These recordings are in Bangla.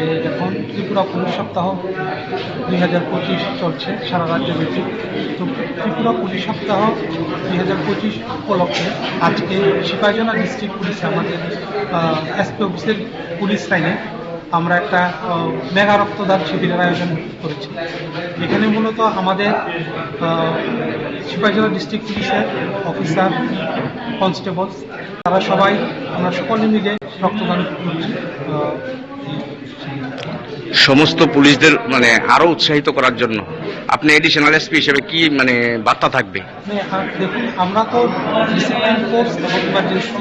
যে এখন ত্রিপুরা পুলিশ সপ্তাহ 2025 চলছে সারা রাজ্যব্যাপী। তো ত্রিপুরা পুলিশ সপ্তাহ 2025 উপলক্ষে আজকে সিপাহীজলা ডিস্ট্রিক্ট পুলিশে আমাদের এসপি অফিসের পুলিশ লাইনে আমরা একটা মেগা রক্তদান শিবিরের আয়োজন করেছি। এখানে মূলত আমাদের সিপাহীজলা ডিস্ট্রিক্ট পুলিশের অফিসার, কনস্টেবলস, তারা সবাই আমরা সকলে মিলে রক্তদান করছি। সমস্ত পুলিশদের মানে আরো উৎসাহিত করার জন্য আপনি এডিশনাল এসপি হিসেবে কি মানে বার্তা থাকবে? দেখুন, আমরা তো ডিসিপ্লিন ফোর্স এবং ইমার্জেন্সি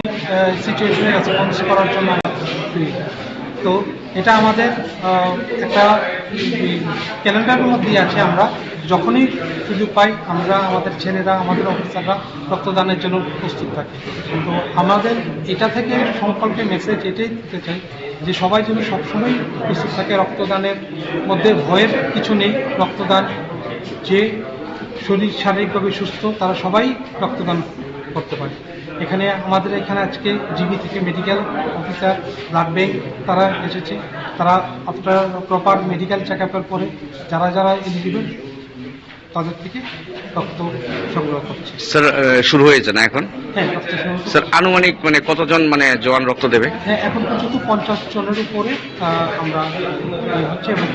সিচুয়েশনে রেসপন্স করার জন্য তো এটা আমাদের একটা ক্যালেন্ডারের মধ্যেই আছে। আমরা যখনই সুযোগ পাই আমরা আমাদের ছেলেরা, আমাদের অফিসাররা রক্তদানের জন্য প্রস্তুত থাকি। তো আমাদের এটা থেকে সংকল্পে মেসেজ এটাই দিতে চাই যে সবাই যেন সবসময় প্রস্তুত থাকে। রক্তদানের মধ্যে ভয়ের কিছু নেই। রক্তদান, যে শরীর শারীরিকভাবে সুস্থ তারা সবাই রক্তদান করতে পারে। আমাদের এখানে আজকে জিবি থেকে মেডিকেল অফিসার, ব্লাড ব্যাংক তারা এসেছে। তারা আফটার প্রপার মেডিকেল চেক আপের পরে যারা যারা এলিজিবল তাদের থেকে রক্ত সংগ্রহ করছে। স্যার শুরু হয়েছে না এখন? হ্যাঁ, রক্ত স্যার আনুমানিক মানে কতজন মানে জওয়ান রক্ত দেবে? হ্যাঁ, এখন পর্যন্ত 50 জনের উপরে আমরা হচ্ছে এবং